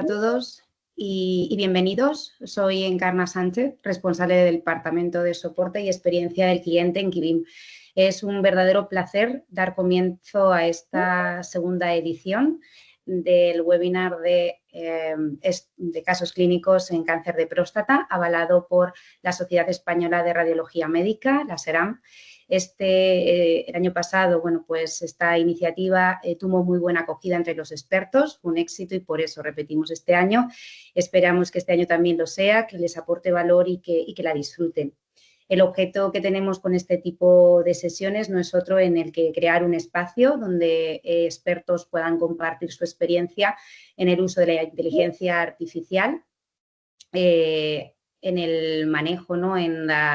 a todos y bienvenidos. Soy Encarna Sánchez, responsable del Departamento de Soporte y Experiencia del Cliente en Kibim. Es un verdadero placer dar comienzo a esta segunda edición del webinar de casos clínicos en cáncer de próstata, avalado por la Sociedad Española de Radiología Médica, la SERAM. El año pasado, bueno, pues esta iniciativa tuvo muy buena acogida entre los expertos, un éxito, y por eso repetimos este año. Esperamos que este año también lo sea, que les aporte valor y que la disfruten. El objeto que tenemos con este tipo de sesiones no es otro en el que crear un espacio donde expertos puedan compartir su experiencia en el uso de la inteligencia artificial, en el manejo, ¿no?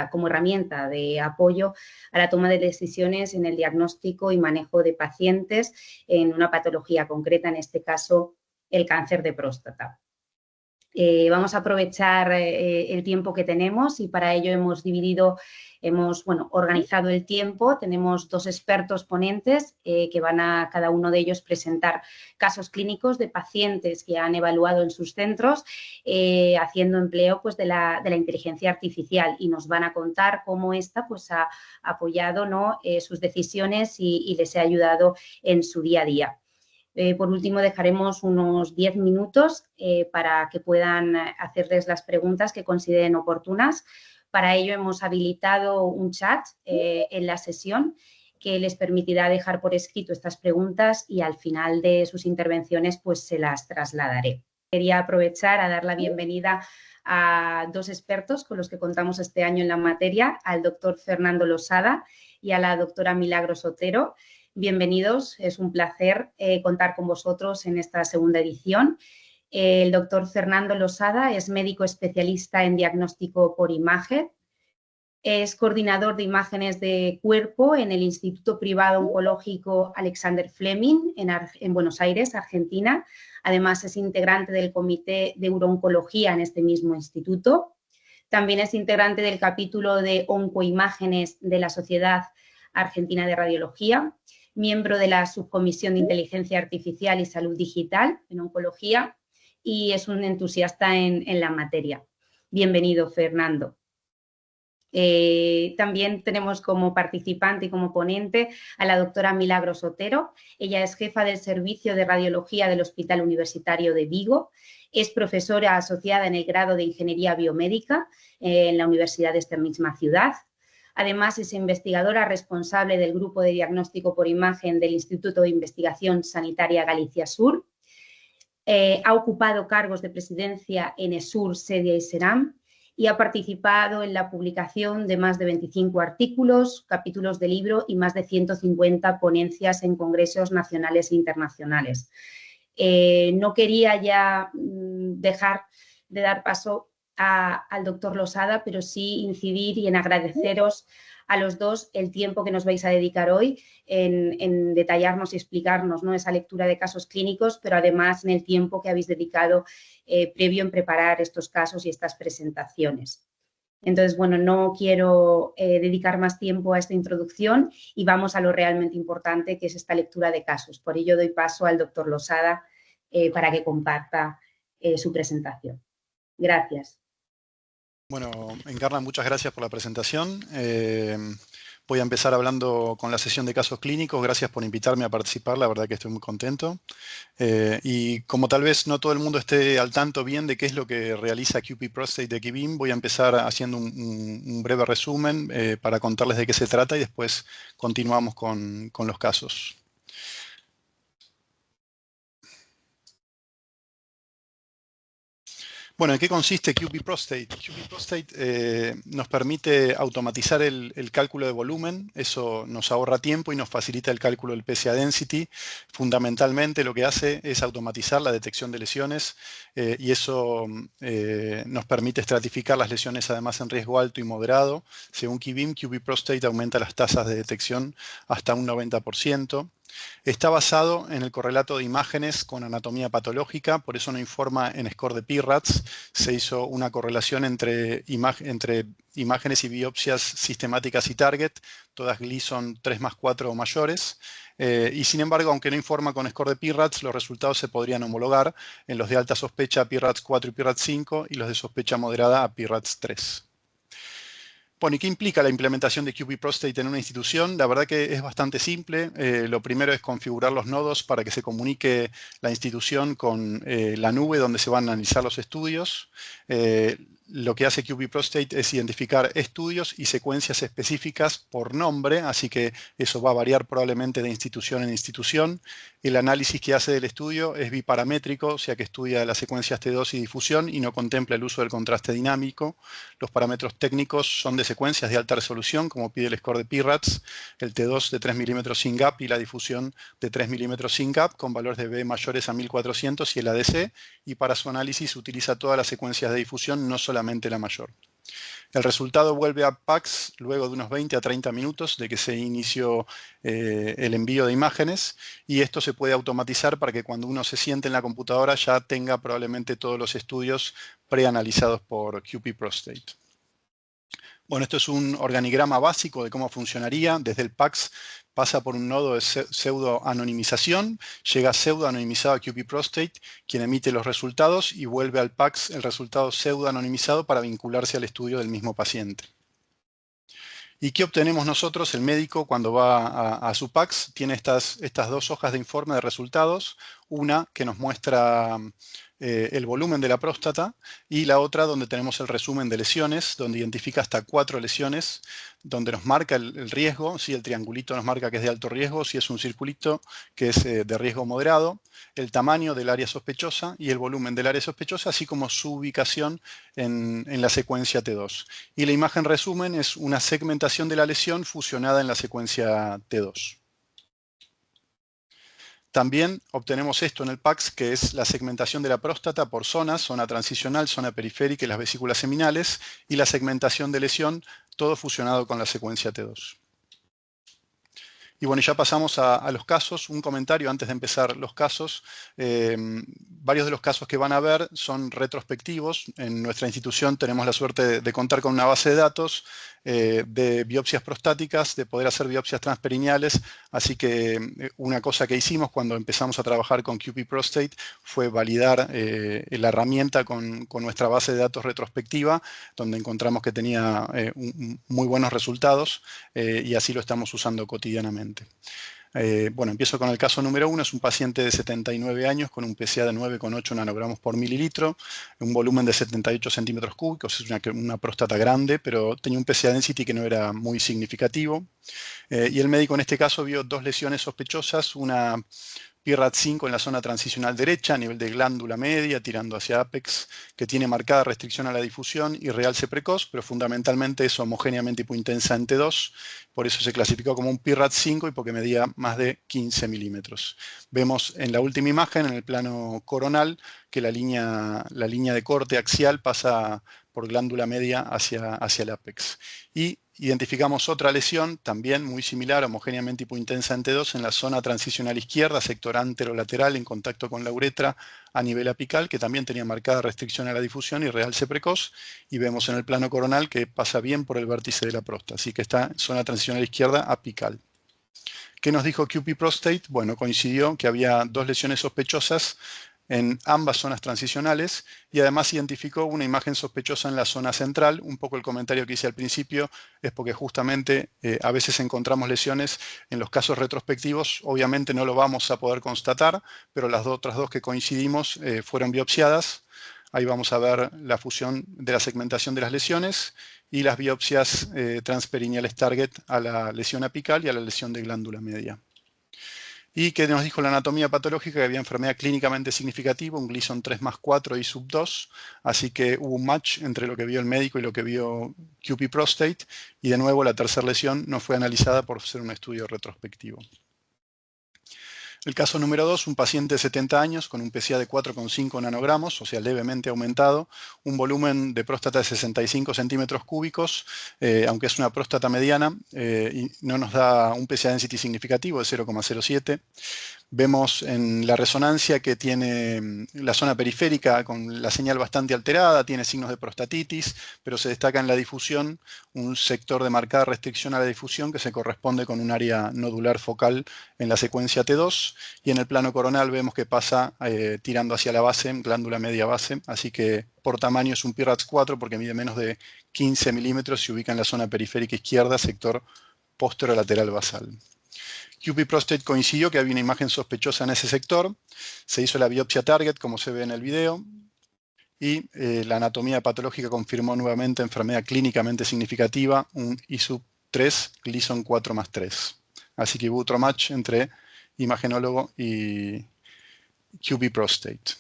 Como herramienta de apoyo a la toma de decisiones en el diagnóstico y manejo de pacientes en una patología concreta, en este caso el cáncer de próstata. Vamos a aprovechar el tiempo que tenemos y para ello hemos organizado el tiempo. Tenemos dos expertos ponentes que van a cada uno de ellos presentar casos clínicos de pacientes que han evaluado en sus centros haciendo empleo pues, de la inteligencia artificial, y nos van a contar cómo esta pues, ha apoyado, ¿no? Sus decisiones y les ha ayudado en su día a día. Por último, dejaremos unos 10 minutos para que puedan hacerles las preguntas que consideren oportunas. Para ello hemos habilitado un chat en la sesión que les permitirá dejar por escrito estas preguntas y al final de sus intervenciones pues se las trasladaré. Quería aprovechar a dar la bienvenida a dos expertos con los que contamos este año en la materia, al doctor Fernando Losada y a la doctora Milagros Otero. Bienvenidos, es un placer contar con vosotros en esta segunda edición. El doctor Fernando Losada es médico especialista en diagnóstico por imagen, es coordinador de imágenes de cuerpo en el Instituto Privado Oncológico Alexander Fleming en Buenos Aires, Argentina. Además, es integrante del Comité de Urooncología en este mismo instituto. También es integrante del capítulo de oncoimágenes de la Sociedad Argentina de Radiología, miembro de la Subcomisión de Inteligencia Artificial y Salud Digital en Oncología, y es un entusiasta en la materia. Bienvenido, Fernando. También tenemos como participante y como ponente a la doctora Milagros Otero. Ella es jefa del Servicio de Radiología del Hospital Universitario de Vigo. Es profesora asociada en el grado de Ingeniería Biomédica en la Universidad de esta misma ciudad. Además, es investigadora responsable del Grupo de Diagnóstico por Imagen del Instituto de Investigación Sanitaria Galicia Sur. Ha ocupado cargos de presidencia en ESUR, SEDIA y SERAM, y ha participado en la publicación de más de 25 artículos, capítulos de libro y más de 150 ponencias en congresos nacionales e internacionales. No quería ya dejar de dar paso al doctor Losada, pero sí incidir y en agradeceros a los dos el tiempo que nos vais a dedicar hoy en detallarnos y explicarnos, ¿no? Esa lectura de casos clínicos, pero además en el tiempo que habéis dedicado previo en preparar estos casos y estas presentaciones. Entonces, bueno, no quiero dedicar más tiempo a esta introducción y vamos a lo realmente importante, que es esta lectura de casos. Por ello doy paso al doctor Losada para que comparta su presentación. Gracias. Bueno, Encarna, muchas gracias por la presentación. Voy a empezar hablando con la sesión de casos clínicos. Gracias por invitarme a participar, la verdad que estoy muy contento. Y como tal vez no todo el mundo esté al tanto bien de qué es lo que realiza QP Prostate de Kibim, voy a empezar haciendo un breve resumen para contarles de qué se trata y después continuamos con los casos. Bueno, ¿en qué consiste QP Prostate? QP Prostate nos permite automatizar el cálculo de volumen. Eso nos ahorra tiempo y nos facilita el cálculo del PSA density. Fundamentalmente lo que hace es automatizar la detección de lesiones y eso nos permite estratificar las lesiones además en riesgo alto y moderado. Según Kibim, QP Prostate aumenta las tasas de detección hasta un 90%. Está basado en el correlato de imágenes con anatomía patológica, por eso no informa en score de PIRATS. Se hizo una correlación entre imágenes y biopsias sistemáticas y target, todas Gleason 3+4 o mayores. y sin embargo, aunque no informa con score de PIRADS, los resultados se podrían homologar en los de alta sospecha a PIRADS 4 y PIRADS 5 y los de sospecha moderada a PIRADS 3. Bueno, ¿y qué implica la implementación de QP Prostate en una institución? La verdad que es bastante simple. Lo primero es configurar los nodos para que se comunique la institución con la nube donde se van a analizar los estudios. Lo que hace QP Prostate es identificar estudios y secuencias específicas por nombre, así que eso va a variar probablemente de institución en institución. El análisis que hace del estudio es biparamétrico, o sea que estudia las secuencias T2 y difusión y no contempla el uso del contraste dinámico. Los parámetros técnicos son de secuencias de alta resolución, como pide el score de PIRADS, el T2 de 3 milímetros sin gap y la difusión de 3 milímetros sin gap, con valores de B mayores a 1400 y el ADC, y para su análisis utiliza todas las secuencias de difusión, no solamente la mayor. El resultado vuelve a PACS luego de unos 20 a 30 minutos de que se inició el envío de imágenes, y esto se puede automatizar para que cuando uno se siente en la computadora ya tenga probablemente todos los estudios preanalizados por QP Prostate. Bueno, esto es un organigrama básico de cómo funcionaría. Desde el PACS pasa por un nodo de pseudo-anonimización, llega pseudo-anonimizado a QP Prostate, quien emite los resultados, y vuelve al PACS el resultado pseudo-anonimizado para vincularse al estudio del mismo paciente. ¿Y qué obtenemos nosotros? El médico, cuando va a su PACS, tiene estas dos hojas de informe de resultados, una que nos muestra el volumen de la próstata y la otra donde tenemos el resumen de lesiones, donde identifica hasta 4 lesiones, donde nos marca el riesgo, si el triangulito nos marca que es de alto riesgo, si es un circulito que es de riesgo moderado, el tamaño del área sospechosa y el volumen del área sospechosa, así como su ubicación en la secuencia T2. Y la imagen resumen es una segmentación de la lesión fusionada en la secuencia T2. También obtenemos esto en el PACS, que es la segmentación de la próstata por zonas, zona transicional, zona periférica y las vesículas seminales, y la segmentación de lesión, todo fusionado con la secuencia T2. Y bueno, ya pasamos a los casos. Un comentario antes de empezar los casos. Varios de los casos que van a ver son retrospectivos. En nuestra institución tenemos la suerte de contar con una base de datos de biopsias prostáticas, de poder hacer biopsias transperineales. Así que una cosa que hicimos cuando empezamos a trabajar con QP Prostate fue validar la herramienta con nuestra base de datos retrospectiva, donde encontramos que tenía muy buenos resultados y así lo estamos usando cotidianamente. Bueno, empiezo con el caso número 1. Es un paciente de 79 años con un PSA de 9,8 nanogramos por mililitro, un volumen de 78 centímetros cúbicos, es una próstata grande, pero tenía un PSA density que no era muy significativo. Y el médico en este caso vio 2 lesiones sospechosas, una PIRADS 5 en la zona transicional derecha, a nivel de glándula media, tirando hacia apex, que tiene marcada restricción a la difusión y realce precoz, pero fundamentalmente es homogéneamente hipointensa en T2, por eso se clasificó como un PIRADS 5 y porque medía más de 15 milímetros. Vemos en la última imagen, en el plano coronal, que la línea de corte axial pasa por glándula media hacia el apex. Y identificamos otra lesión, también muy similar, homogéneamente hipointensa en T2, en la zona transicional izquierda, sector anterolateral, en contacto con la uretra a nivel apical, que también tenía marcada restricción a la difusión y realce precoz. Y vemos en el plano coronal que pasa bien por el vértice de la próstata, así que está zona transicional izquierda apical. ¿Qué nos dijo QP Prostate? Bueno, coincidió que había 2 lesiones sospechosas en ambas zonas transicionales y además identificó una imagen sospechosa en la zona central. Un poco el comentario que hice al principio es porque justamente a veces encontramos lesiones en los casos retrospectivos. Obviamente no lo vamos a poder constatar, pero las otras 2 que coincidimos fueron biopsiadas. Ahí vamos a ver la fusión de la segmentación de las lesiones y las biopsias transperineales target a la lesión apical y a la lesión de glándula media. Y que nos dijo la anatomía patológica que había enfermedad clínicamente significativa, un Gleason 3+4 y sub 2, así que hubo un match entre lo que vio el médico y lo que vio QP Prostate, y de nuevo la tercera lesión no fue analizada por ser un estudio retrospectivo. El caso número 2, un paciente de 70 años con un PSA de 4,5 nanogramos, o sea, levemente aumentado, un volumen de próstata de 65 centímetros cúbicos, aunque es una próstata mediana, y no nos da un PSA density significativo de 0,07. Vemos en la resonancia que tiene la zona periférica con la señal bastante alterada, tiene signos de prostatitis, pero se destaca en la difusión un sector de marcada restricción a la difusión que se corresponde con un área nodular focal en la secuencia T2, y en el plano coronal vemos que pasa tirando hacia la base, glándula media base, así que por tamaño es un PIRADS 4 porque mide menos de 15 milímetros y se ubica en la zona periférica izquierda, sector posterolateral basal. QP Prostate coincidió que había una imagen sospechosa en ese sector, se hizo la biopsia target como se ve en el video, y la anatomía patológica confirmó nuevamente enfermedad clínicamente significativa, un ISUP3 Gleason 4+3. Así que hubo otro match entre imagenólogo y QP Prostate.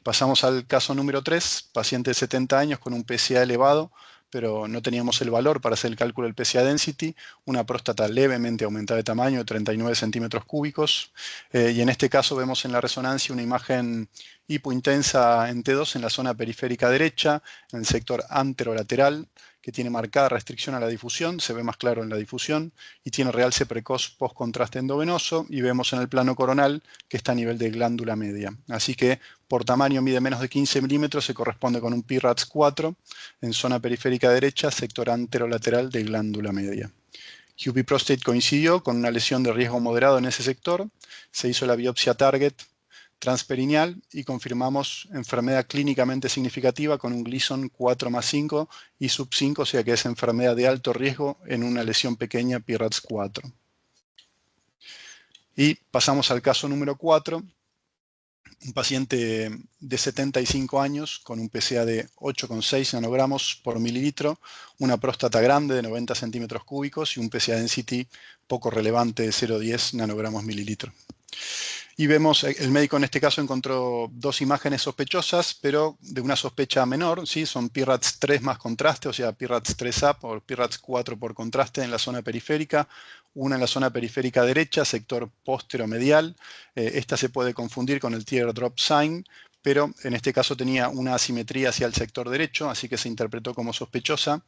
Pasamos al caso número 3, paciente de 70 años con un PSA elevado, pero no teníamos el valor para hacer el cálculo del PSA density, una próstata levemente aumentada de tamaño de 39 centímetros cúbicos, y en este caso vemos en la resonancia una imagen hipointensa en T2 en la zona periférica derecha, en el sector anterolateral, que tiene marcada restricción a la difusión, se ve más claro en la difusión, y tiene realce precoz post-contraste endovenoso, y vemos en el plano coronal que está a nivel de glándula media. Así que por tamaño mide menos de 15 milímetros, se corresponde con un PIRADS 4 en zona periférica derecha, sector anterolateral de glándula media. QP Prostate coincidió con una lesión de riesgo moderado en ese sector, se hizo la biopsia target transperineal y confirmamos enfermedad clínicamente significativa con un Gleason 4+5 y sub 5, o sea que es enfermedad de alto riesgo en una lesión pequeña PIRADS 4. Y pasamos al caso número 4, un paciente de 75 años con un PSA de 8,6 nanogramos por mililitro, una próstata grande de 90 centímetros cúbicos y un PSA density poco relevante de 0,10 nanogramos mililitro. Y vemos, el médico en este caso encontró dos imágenes sospechosas, pero de una sospecha menor, ¿sí? Son PIRADS 3 más contraste, o sea, PIRADS 3up o PIRADS 4 por contraste en la zona periférica, una en la zona periférica derecha, sector posteromedial. Esta se puede confundir con el teardrop sign, pero en este caso tenía una asimetría hacia el sector derecho, así que se interpretó como sospechosa.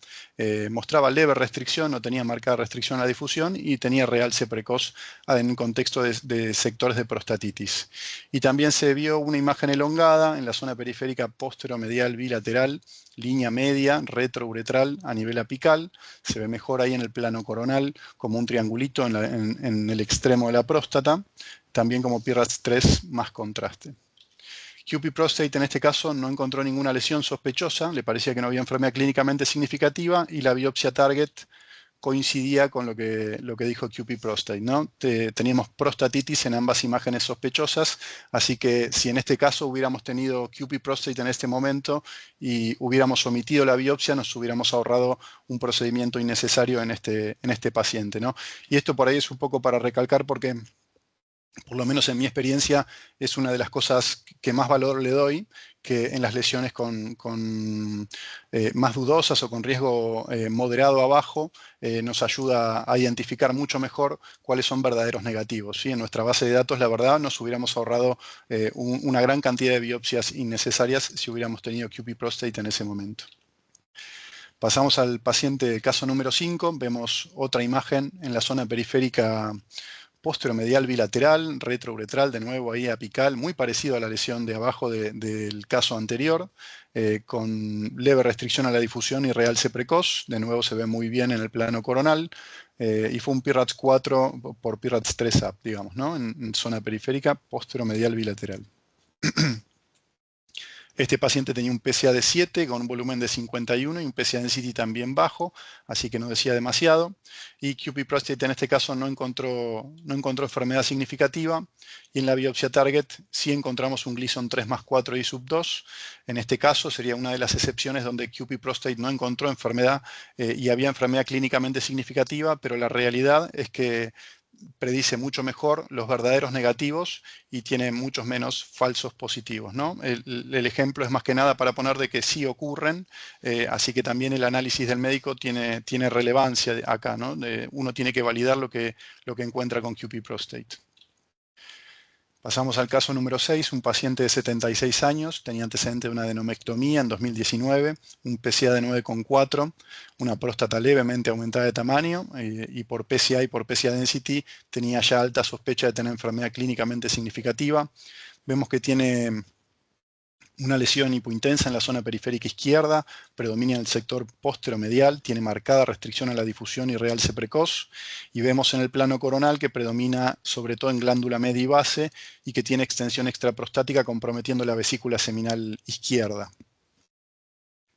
Mostraba leve restricción, no tenía marcada restricción a la difusión y tenía realce precoz en un contexto de sectores de prostatitis. Y también se vio una imagen elongada en la zona periférica posteromedial bilateral, línea media, retrouretral a nivel apical. Se ve mejor ahí en el plano coronal como un triangulito en el extremo de la próstata, también como PIRADS 3 más contraste. QP Prostate en este caso no encontró ninguna lesión sospechosa, le parecía que no había enfermedad clínicamente significativa y la biopsia target coincidía con lo que dijo QP Prostate, ¿no? Teníamos prostatitis en ambas imágenes sospechosas, así que si en este caso hubiéramos tenido QP Prostate en este momento y hubiéramos omitido la biopsia, nos hubiéramos ahorrado un procedimiento innecesario en este paciente, ¿no? Y esto por ahí es un poco para recalcar porque, por lo menos en mi experiencia, es una de las cosas que más valor le doy, que en las lesiones más dudosas o con riesgo moderado a bajo, nos ayuda a identificar mucho mejor cuáles son verdaderos negativos, ¿sí? En nuestra base de datos, la verdad, nos hubiéramos ahorrado una gran cantidad de biopsias innecesarias si hubiéramos tenido QP Prostate en ese momento. Pasamos al paciente caso número 5, vemos otra imagen en la zona periférica posteromedial bilateral, retrouretral, de nuevo ahí apical, muy parecido a la lesión de abajo del caso anterior, con leve restricción a la difusión y realce precoz, de nuevo se ve muy bien en el plano coronal, y fue un PIRADS 4 por PIRADS 3up, digamos, ¿no? En zona periférica posteromedial bilateral. Este paciente tenía un PSA de 7 con un volumen de 51 y un PSA density también bajo, así que no decía demasiado. Y QP Prostate en este caso no encontró enfermedad significativa. Y en la biopsia target sí encontramos un Gleason 3+4 y sub 2. En este caso sería una de las excepciones donde QP Prostate no encontró enfermedad y había enfermedad clínicamente significativa, pero la realidad es que predice mucho mejor los verdaderos negativos y tiene muchos menos falsos positivos, ¿no? El ejemplo es más que nada para poner de que sí ocurren, así que también el análisis del médico tiene relevancia acá, ¿no? Uno tiene que validar lo que encuentra con QP Prostate. Pasamos al caso número 6, un paciente de 76 años, tenía antecedente de una adenomectomía en 2019, un PSA de 9,4, una próstata levemente aumentada de tamaño y por PSA y por PSA density tenía ya alta sospecha de tener enfermedad clínicamente significativa. Vemos que tiene una lesión hipointensa en la zona periférica izquierda, predomina en el sector posteromedial, tiene marcada restricción a la difusión y realce precoz, y vemos en el plano coronal que predomina sobre todo en glándula media y base y que tiene extensión extraprostática comprometiendo la vesícula seminal izquierda.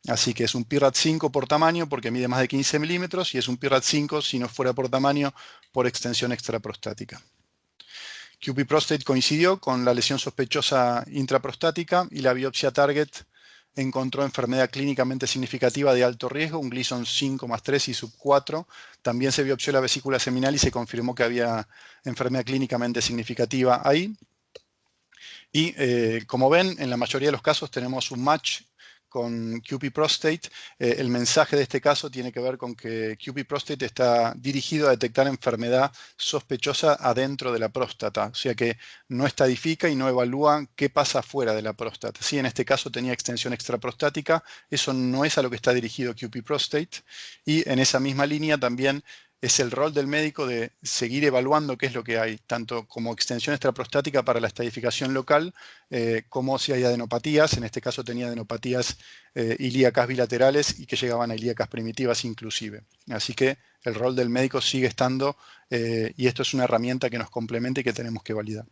Así que es un PIRAT 5 por tamaño porque mide más de 15 milímetros y es un PIRAT 5 si no fuera por tamaño por extensión extraprostática. QP prostate coincidió con la lesión sospechosa intraprostática y la biopsia target encontró enfermedad clínicamente significativa de alto riesgo, un Gleason 5+3 y sub 4. También se biopsió la vesícula seminal y se confirmó que había enfermedad clínicamente significativa ahí. Y como ven, en la mayoría de los casos tenemos un match con QP Prostate. El mensaje de este caso tiene que ver con que QP Prostate está dirigido a detectar enfermedad sospechosa adentro de la próstata, o sea que no estadifica y no evalúa qué pasa fuera de la próstata. Sí, en este caso tenía extensión extraprostática, eso no es a lo que está dirigido QP Prostate, y en esa misma línea también es el rol del médico de seguir evaluando qué es lo que hay, tanto como extensión extraprostática para la estadificación local, como si hay adenopatías. En este caso tenía adenopatías ilíacas bilaterales y que llegaban a ilíacas primitivas inclusive. Así que el rol del médico sigue estando, y esto es una herramienta que nos complementa y que tenemos que validar.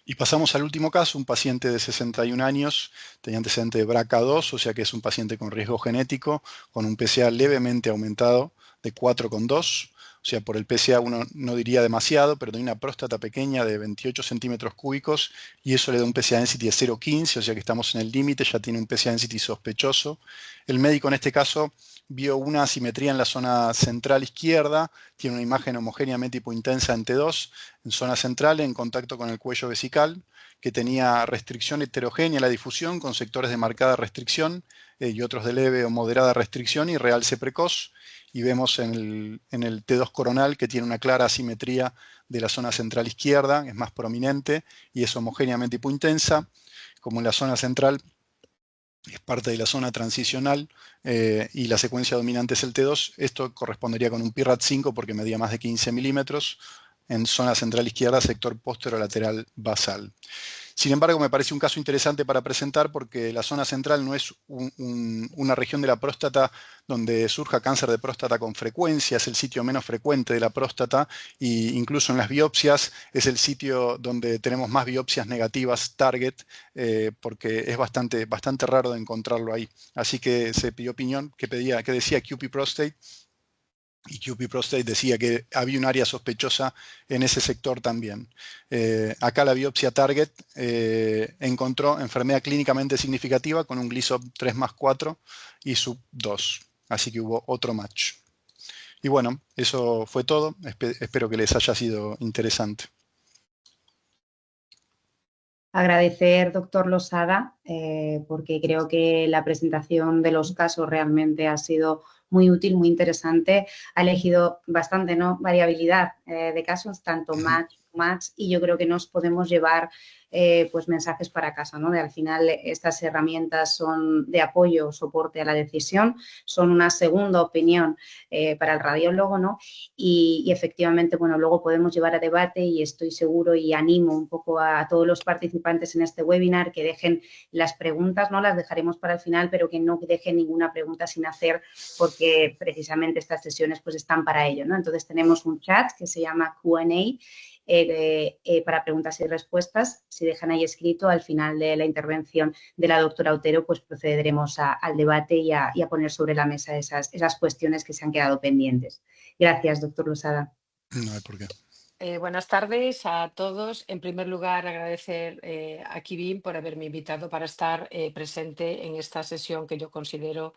Y pasamos al último caso, un paciente de 61 años, tenía antecedente de BRCA2, o sea que es un paciente con riesgo genético, con un PSA levemente aumentado de 4,2. O sea, por el PSA uno no diría demasiado, pero tiene una próstata pequeña de 28 centímetros cúbicos y eso le da un PSA density de 0,15, o sea que estamos en el límite, ya tiene un PSA density sospechoso. El médico en este caso vio una asimetría en la zona central izquierda, tiene una imagen homogéneamente hipointensa en T2, en zona central en contacto con el cuello vesical, que tenía restricción heterogénea a la difusión con sectores de marcada restricción y otros de leve o moderada restricción y realce precoz. Y vemos en el T2 coronal que tiene una clara asimetría de la zona central izquierda, es más prominente y es homogéneamente hipointensa, como en la zona central es parte de la zona transicional y la secuencia dominante es el T2. Esto correspondería con un PIRAT 5 porque medía más de 15 milímetros en zona central izquierda, sector posterolateral basal. Sin embargo, me parece un caso interesante para presentar porque la zona central no es una región de la próstata donde surja cáncer de próstata con frecuencia, es el sitio menos frecuente de la próstata e incluso en las biopsias es el sitio donde tenemos más biopsias negativas target porque es bastante raro de encontrarlo ahí. Así que se pidió opinión que decía QP Prostate. Y QP Prostate decía que había un área sospechosa en ese sector también. Acá la biopsia target encontró enfermedad clínicamente significativa con un Gleason 3+4 y sub 2. Así que hubo otro match. Y bueno, eso fue todo. Espero que les haya sido interesante. Agradecer, doctor Losada, porque creo que la presentación de los casos realmente ha sido muy útil, muy interesante. Ha elegido bastante, ¿no?, variabilidad de casos, tanto match, y yo creo que nos podemos llevar pues mensajes para casa, ¿no? De al final estas herramientas son de apoyo, soporte a la decisión, son una segunda opinión para el radiólogo, ¿no? Y efectivamente, bueno, luego podemos llevar a debate y estoy seguro y animo un poco a todos los participantes en este webinar que dejen las preguntas, ¿no? Las dejaremos para el final, pero que no dejen ninguna pregunta sin hacer porque precisamente estas sesiones pues están para ello, ¿no? Entonces tenemos un chat que se llama Q&A para preguntas y respuestas. Si dejan ahí escrito, al final de la intervención de la doctora Otero, pues procederemos al debate y a poner sobre la mesa esas cuestiones que se han quedado pendientes. Gracias, doctor Losada. No hay por qué. Buenas tardes a todos. En primer lugar, agradecer a Kibin por haberme invitado para estar presente en esta sesión que yo considero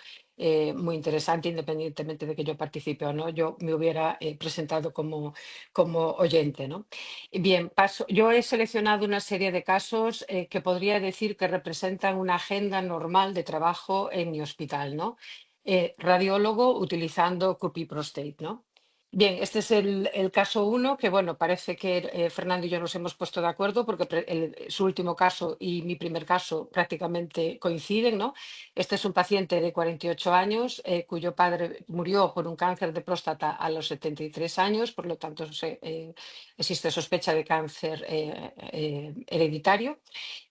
muy interesante, independientemente de que yo participe o no. Yo me hubiera presentado como oyente, ¿no? Bien, yo he seleccionado una serie de casos que podría decir que representan una agenda normal de trabajo en mi hospital, ¿no? Radiólogo utilizando QP Prostate, ¿no? Bien, este es el caso 1, que bueno, parece que Fernando y yo nos hemos puesto de acuerdo porque su último caso y mi primer caso prácticamente coinciden, ¿no? Este es un paciente de 48 años cuyo padre murió por un cáncer de próstata a los 73 años, por lo tanto existe sospecha de cáncer hereditario.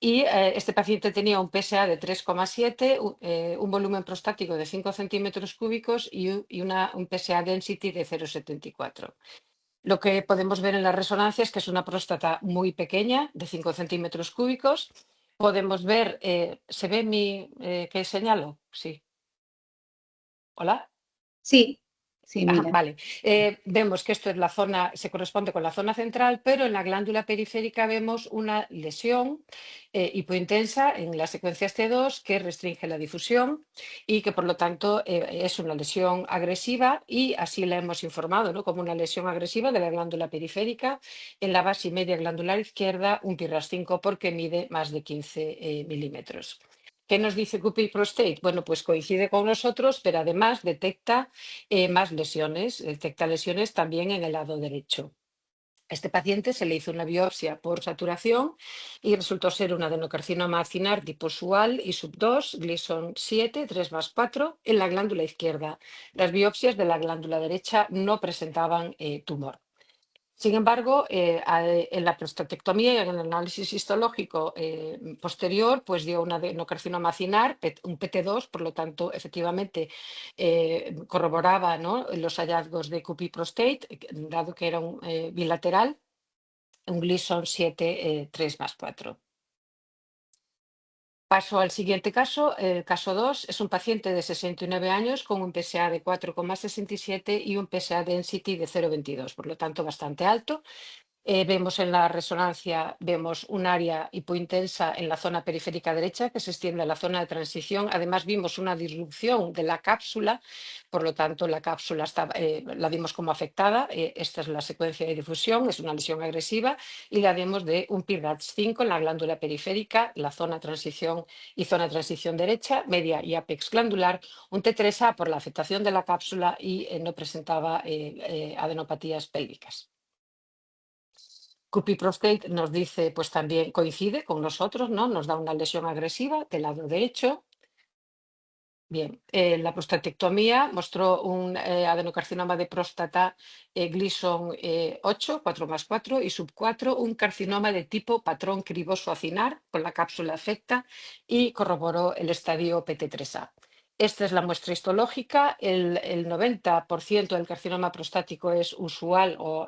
Y este paciente tenía un PSA de 3,7, un volumen prostático de 5 centímetros cúbicos y un PSA density de 0,74. Lo que podemos ver en la resonancia es que es una próstata muy pequeña, de 5 centímetros cúbicos. Podemos ver, ¿se ve qué señalo? Sí. ¿Hola? Sí, sí, Ajá, mira. vale. Vemos que esto es la zona, se corresponde con la zona central, pero en la glándula periférica vemos una lesión hipointensa en las secuencias T2 que restringe la difusión y que por lo tanto es una lesión agresiva y así la hemos informado, ¿no? Como una lesión agresiva de la glándula periférica en la base y media glandular izquierda, un PIRAS 5 porque mide más de 15 milímetros. ¿Qué nos dice Cupid Prostate? Bueno, pues coincide con nosotros, pero además detecta más lesiones, detecta lesiones también en el lado derecho. A este paciente se le hizo una biopsia por saturación y resultó ser un adenocarcinoma acinar tipo SUAL y sub-2, Gleason 7, 3 más 4, en la glándula izquierda. Las biopsias de la glándula derecha no presentaban tumor. Sin embargo, en la prostatectomía y en el análisis histológico posterior, pues dio un adenocarcinoma acinar, un PT2, por lo tanto, efectivamente, corroboraba, ¿no?, los hallazgos de Cupid Prostate, dado que era un bilateral, un Gleason 7, 3 más 4. Paso al siguiente caso, el caso 2, es un paciente de 69 años con un PSA de 4,67 y un PSA density de 0,22, por lo tanto bastante alto. Vemos en la resonancia, vemos un área hipointensa en la zona periférica derecha que se extiende a la zona de transición. Además, vimos una disrupción de la cápsula, por lo tanto, la cápsula la vimos como afectada. Esta es la secuencia de difusión, es una lesión agresiva y la vemos de un PIRADS 5 en la glándula periférica, la zona de transición y zona de transición derecha, media y apex glandular, un T3A por la afectación de la cápsula y no presentaba adenopatías pélvicas. Cupid Prostate nos dice, pues también coincide con nosotros, ¿no? Nos da una lesión agresiva del lado derecho. Bien, la prostatectomía mostró un adenocarcinoma de próstata Gleason 8, 4 más 4 y sub 4, un carcinoma de tipo patrón criboso acinar con la cápsula afecta y corroboró el estadio PT3A. Esta es la muestra histológica. El 90% del carcinoma prostático es usual o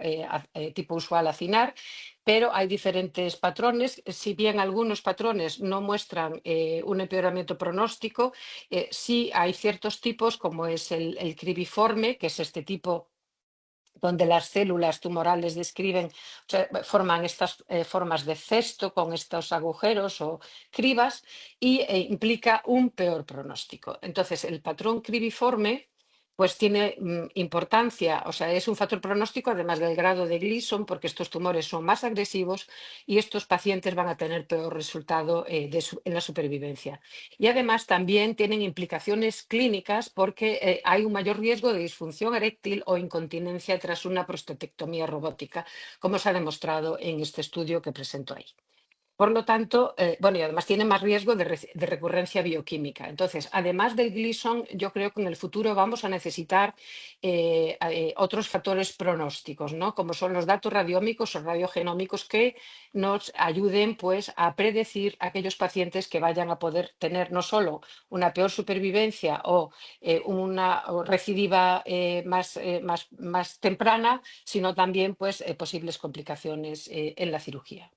tipo usual acinar, pero hay diferentes patrones. Si bien algunos patrones no muestran un empeoramiento pronóstico, sí hay ciertos tipos, como es el cribiforme, que es este tipo donde las células tumorales forman estas formas de cesto con estos agujeros o cribas y implica un peor pronóstico. Entonces, el patrón cribiforme pues tiene importancia, o sea, es un factor pronóstico además del grado de Gleason, porque estos tumores son más agresivos y estos pacientes van a tener peor resultado en la supervivencia. Y además también tienen implicaciones clínicas porque hay un mayor riesgo de disfunción eréctil o incontinencia tras una prostatectomía robótica, como se ha demostrado en este estudio que presento ahí. Por lo tanto, bueno, y además tiene más riesgo de recurrencia bioquímica. Entonces, además del Gleason, yo creo que en el futuro vamos a necesitar otros factores pronósticos, ¿no? Como son los datos radiómicos o radiogenómicos que nos ayuden, pues, a predecir aquellos pacientes que vayan a poder tener no solo una peor supervivencia o una recidiva más temprana, sino también, pues, posibles complicaciones en la cirugía.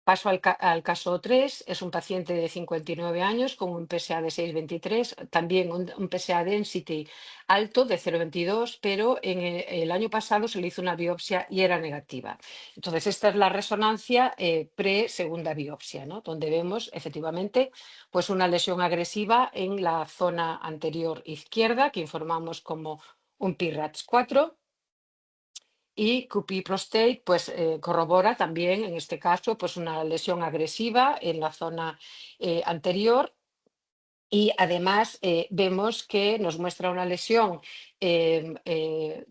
Paso al caso 3, es un paciente de 59 años con un PSA de 6,23, también un PSA density alto de 0,22, pero en el año pasado se le hizo una biopsia y era negativa. Entonces, esta es la resonancia pre-segunda biopsia, ¿no?, donde vemos efectivamente pues, una lesión agresiva en la zona anterior izquierda, que informamos como un PIRADS 4. Y Cupid Prostate pues, corrobora también, en este caso, pues una lesión agresiva en la zona anterior Y además vemos que nos muestra una lesión de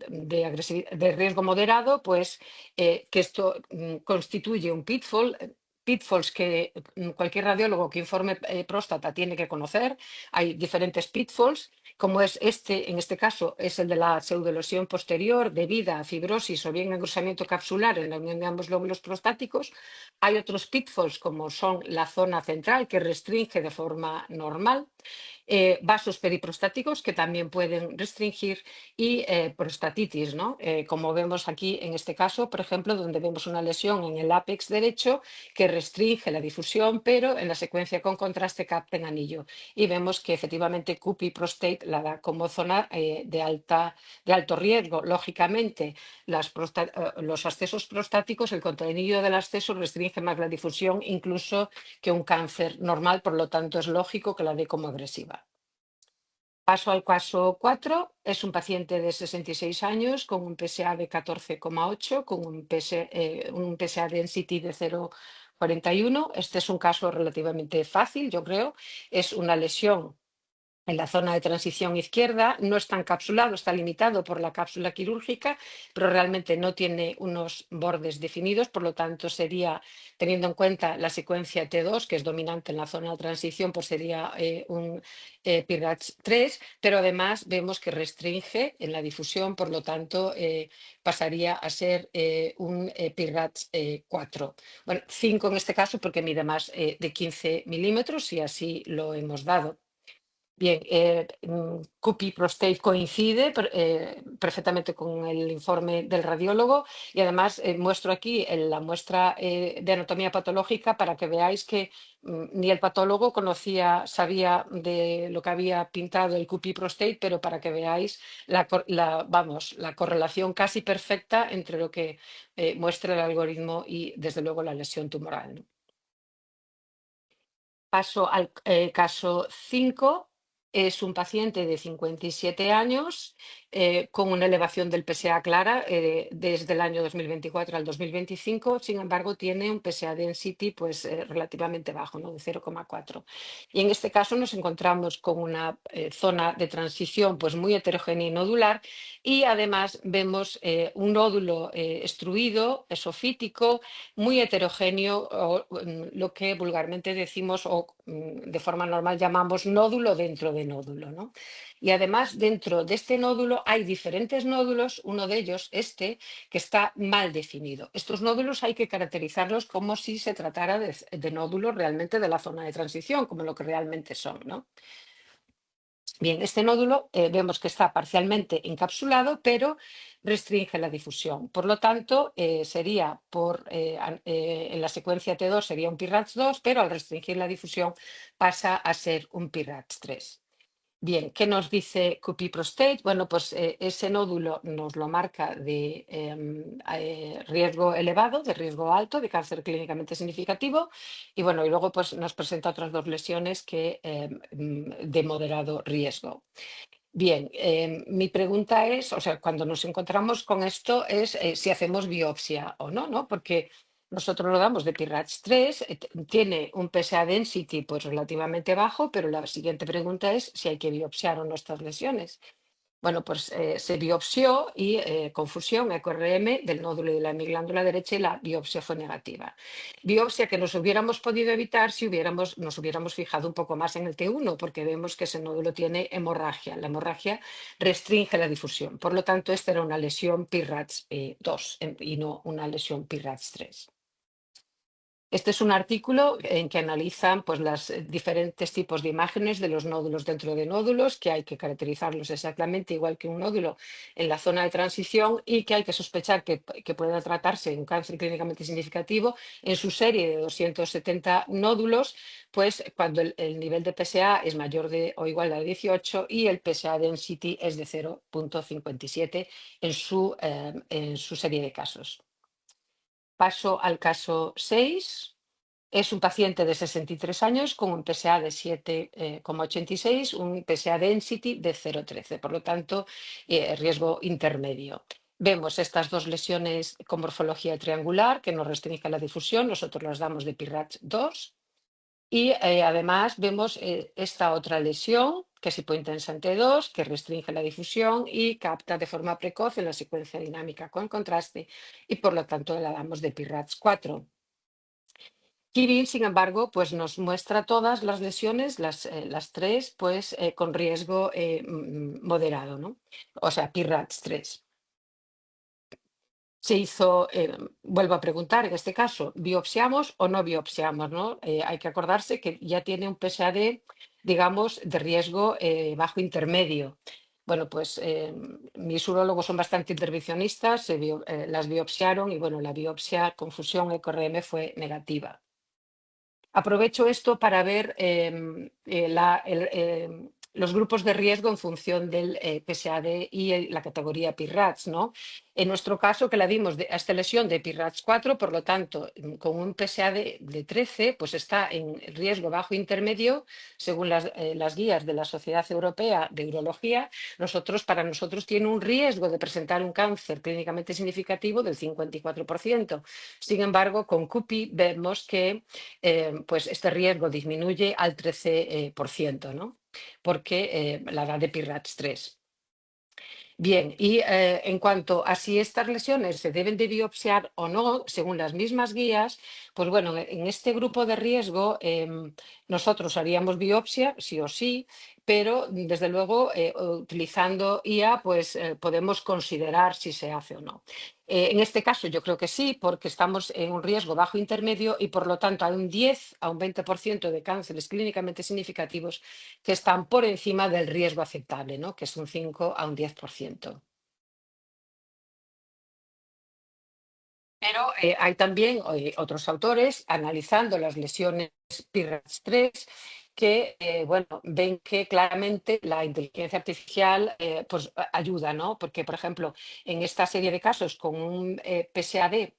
riesgo moderado, pues que esto constituye un pitfall, pitfalls que cualquier radiólogo que informe próstata tiene que conocer. Hay diferentes pitfalls, como es en este caso es el de la pseudolesión posterior debida a fibrosis o bien engrosamiento capsular en la unión de ambos lóbulos prostáticos. Hay otros pitfalls como son la zona central que restringe de forma normal, vasos periprostáticos que también pueden restringir y prostatitis, ¿no? Como vemos aquí en este caso, por ejemplo, donde vemos una lesión en el ápex derecho que restringe la difusión, pero en la secuencia con contraste capta en anillo. Y vemos que efectivamente CUPI prostate la da como zona de alto riesgo. Lógicamente, los accesos prostáticos, el contenidor del acceso restringe más la difusión incluso que un cáncer normal, por lo tanto es lógico que la dé como agresiva. Paso al caso 4, es un paciente de 66 años con un PSA de 14,8, con un PSA density de 0,41. Este es un caso relativamente fácil, yo creo. Es una lesión en la zona de transición izquierda, no está encapsulado, está limitado por la cápsula quirúrgica, pero realmente no tiene unos bordes definidos, por lo tanto sería, teniendo en cuenta la secuencia T2, que es dominante en la zona de transición, pues sería un PIRADS 3, pero además vemos que restringe en la difusión, por lo tanto pasaría a ser un PIRADS 4. Bueno, 5 en este caso porque mide más de 15 milímetros y así lo hemos dado. Bien, CUPI prostate coincide perfectamente con el informe del radiólogo y además muestro aquí la muestra de anatomía patológica para que veáis que ni el patólogo sabía de lo que había pintado el CUPI prostate, pero para que veáis la correlación casi perfecta entre lo que muestra el algoritmo y desde luego la lesión tumoral, ¿no? Paso al caso 5. Es un paciente de 57 años con una elevación del PSA clara desde el año 2024 al 2025. Sin embargo, tiene un PSA density pues, relativamente bajo, ¿no? De 0,4. Y en este caso nos encontramos con una zona de transición pues, muy heterogénea y nodular y además vemos un nódulo extruido, esofítico, muy heterogéneo, lo que vulgarmente decimos o de forma normal llamamos nódulo dentro de nódulo, ¿no? Y además dentro de este nódulo hay diferentes nódulos, uno de ellos que está mal definido. Estos nódulos hay que caracterizarlos como si se tratara de nódulos realmente de la zona de transición, como lo que realmente son, ¿no? Bien, este nódulo vemos que está parcialmente encapsulado, pero restringe la difusión. Por lo tanto, sería en la secuencia T2 sería un PIRADS 2, pero al restringir la difusión pasa a ser un PIRADS 3. Bien, ¿qué nos dice CUPI prostate? Bueno, pues ese nódulo nos lo marca de riesgo elevado, de riesgo alto, de cáncer clínicamente significativo. Y bueno, y luego pues nos presenta otras dos lesiones de moderado riesgo. Bien, mi pregunta es, o sea, cuando nos encontramos con esto es si hacemos biopsia o no, ¿no? Porque nosotros lo damos de PIRADS 3, tiene un PSA density pues relativamente bajo, pero la siguiente pregunta es si hay que biopsiar o no estas lesiones. Bueno, pues se biopsió y confusión, EcoRM del nódulo de la hemiglándula derecha y la biopsia fue negativa. Biopsia que nos hubiéramos podido evitar si nos hubiéramos fijado un poco más en el T1, porque vemos que ese nódulo tiene hemorragia. La hemorragia restringe la difusión. Por lo tanto, esta era una lesión PIRADS 2 y no una lesión PIRADS 3. Este es un artículo en que analizan pues, los diferentes tipos de imágenes de los nódulos dentro de nódulos, que hay que caracterizarlos exactamente igual que un nódulo en la zona de transición y que hay que sospechar que pueda tratarse de un cáncer clínicamente significativo en su serie de 270 nódulos, pues cuando el nivel de PSA es mayor o igual a 18 y el PSA density es de 0,57 en su serie de casos. Paso al caso 6. Es un paciente de 63 años con un PSA de 7,86, un PSA density de 0,13, por lo tanto, riesgo intermedio. Vemos estas dos lesiones con morfología triangular que nos restringen la difusión, nosotros las damos de PIRADS 2. Y además vemos esta otra lesión, que es hipointensa en T2, que restringe la difusión y capta de forma precoz en la secuencia dinámica con contraste y por lo tanto la damos de PIRADS 4. Kirin, sin embargo, pues nos muestra todas las lesiones, las tres, pues con riesgo moderado, ¿no? O sea, PIRADS 3. Se hizo, vuelvo a preguntar, en este caso, ¿biopsiamos o no biopsiamos? ¿No? Hay que acordarse que ya tiene un PSAD, digamos, de riesgo bajo intermedio. Bueno, pues mis urólogos son bastante intervencionistas, las biopsiaron y bueno, la biopsia con fusión EcoRM fue negativa. Aprovecho esto para ver los grupos de riesgo en función del PSAD y la categoría PIRADS, ¿no? En nuestro caso, que la dimos a esta lesión de PIRADS 4, por lo tanto, con un PSAD de 13, pues está en riesgo bajo intermedio, según las guías de la Sociedad Europea de Urología. Para nosotros tiene un riesgo de presentar un cáncer clínicamente significativo del 54%. Sin embargo, con CUPI vemos que pues este riesgo disminuye al 13%, ¿no? Porque la edad de PIRADS 3. Bien, y en cuanto a si estas lesiones se deben de biopsiar o no, según las mismas guías, pues bueno, en este grupo de riesgo nosotros haríamos biopsia, sí o sí, pero desde luego utilizando IA, pues podemos considerar si se hace o no. En este caso yo creo que sí, porque estamos en un riesgo bajo intermedio y por lo tanto hay un 10 a un 20% de cánceres clínicamente significativos que están por encima del riesgo aceptable, ¿no? Que es un 5 a un 10%. Pero hay también otros autores analizando las lesiones PIRADS 3 que bueno, ven que claramente la inteligencia artificial pues, ayuda, ¿no? Porque, por ejemplo, en esta serie de casos con un PSAD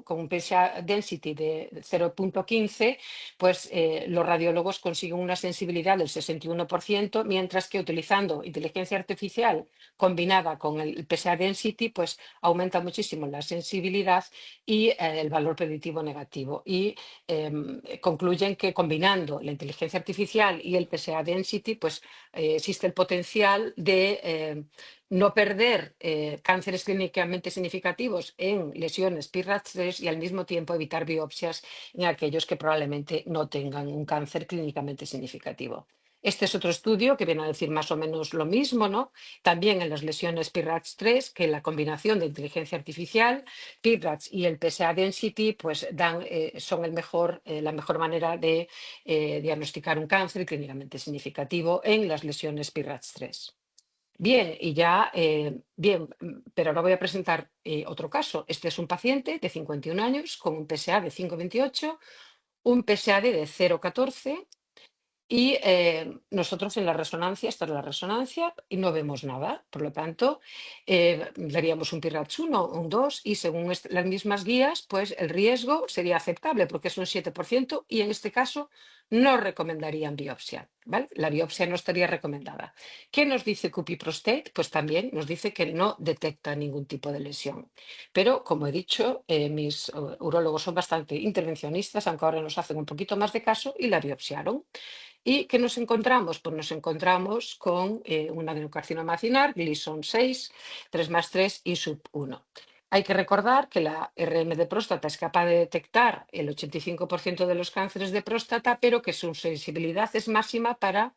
con un PSA density de 0.15, pues los radiólogos consiguen una sensibilidad del 61%, mientras que utilizando inteligencia artificial combinada con el PSA density, pues aumenta muchísimo la sensibilidad y el valor predictivo negativo. Y concluyen que combinando la inteligencia artificial y el PSA density, pues existe el potencial de no perder cánceres clínicamente significativos en lesiones PIRADS 3 y al mismo tiempo evitar biopsias en aquellos que probablemente no tengan un cáncer clínicamente significativo. Este es otro estudio que viene a decir más o menos lo mismo, ¿no? También en las lesiones PIRADS 3, que la combinación de inteligencia artificial, PIRADS y el PSA density, pues son la mejor manera de diagnosticar un cáncer clínicamente significativo en las lesiones PIRADS 3. Bien, pero ahora voy a presentar otro caso. Este es un paciente de 51 años con un PSA de 5,28, un PSAD de 0,14 y nosotros en la resonancia, esta es la resonancia, y no vemos nada. Por lo tanto, daríamos un PIRADS 1, un 2, y según las mismas guías, pues el riesgo sería aceptable porque es un 7% y en este caso no recomendarían biopsia, ¿vale? La biopsia no estaría recomendada. ¿Qué nos dice CUPI Prostate? Pues también nos dice que no detecta ningún tipo de lesión. Pero, como he dicho, mis urólogos son bastante intervencionistas, aunque ahora nos hacen un poquito más de caso y la biopsiaron. ¿Y qué nos encontramos? Pues nos encontramos con un adenocarcinoma acinar, Gleason 6, 3+3 y sub1. Hay que recordar que la RM de próstata es capaz de detectar el 85% de los cánceres de próstata, pero que su sensibilidad es máxima para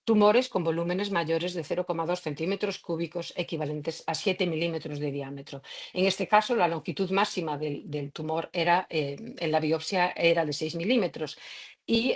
tumores con volúmenes mayores de 0,2 centímetros cúbicos, equivalentes a 7 milímetros de diámetro. En este caso, la longitud máxima del tumor en la biopsia era de 6 milímetros. Y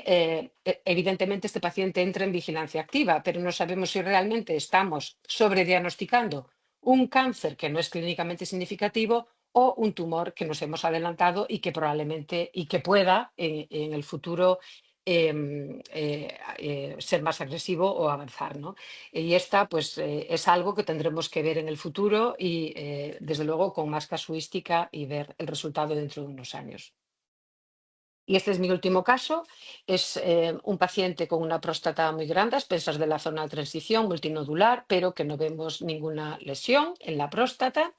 evidentemente este paciente entra en vigilancia activa, pero no sabemos si realmente estamos sobrediagnosticando un cáncer que no es clínicamente significativo o un tumor que nos hemos adelantado y que probablemente y que pueda en el futuro ser más agresivo o avanzar, ¿no? Y esta pues es algo que tendremos que ver en el futuro y desde luego con más casuística y ver el resultado dentro de unos años. Y este es mi último caso. Es un paciente con una próstata muy grande, expensas de la zona de transición, multinodular, pero que no vemos ninguna lesión en la próstata.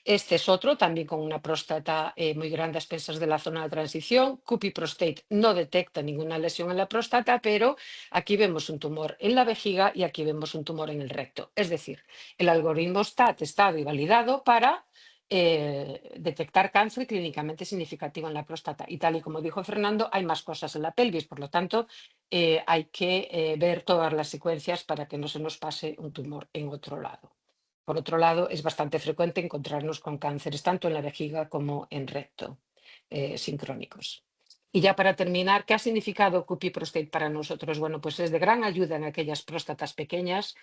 Este es otro, también con una próstata muy grande, a expensas de la zona de transición. Cupi Prostate no detecta ninguna lesión en la próstata, pero aquí vemos un tumor en la vejiga y aquí vemos un tumor en el recto. Es decir, el algoritmo está testado y validado para detectar cáncer clínicamente significativo en la próstata. Y tal y como dijo Fernando, hay más cosas en la pelvis, por lo tanto, hay que ver todas las secuencias para que no se nos pase un tumor en otro lado. Por otro lado, es bastante frecuente encontrarnos con cánceres tanto en la vejiga como en recto, sincrónicos. Y ya para terminar, ¿qué ha significado Cupi Prostate para nosotros? Bueno, pues es de gran ayuda en aquellas próstatas pequeñas,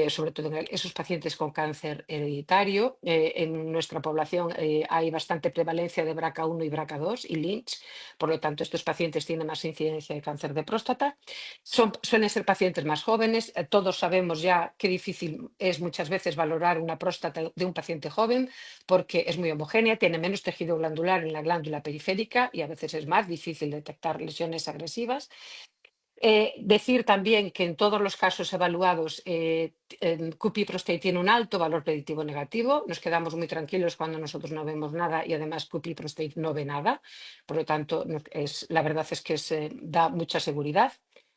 sobre todo en esos pacientes con cáncer hereditario. En nuestra población hay bastante prevalencia de BRCA1 y BRCA2 y Lynch, por lo tanto estos pacientes tienen más incidencia de cáncer de próstata. Suelen ser pacientes más jóvenes, todos sabemos ya qué difícil es muchas veces valorar una próstata de un paciente joven porque es muy homogénea, tiene menos tejido glandular en la glándula periférica y a veces es más difícil detectar lesiones agresivas. Decir también que en todos los casos evaluados, Cupi Prostate tiene un alto valor predictivo negativo. Nos quedamos muy tranquilos cuando nosotros no vemos nada y además Cupi Prostate no ve nada. Por lo tanto, la verdad es que da mucha seguridad.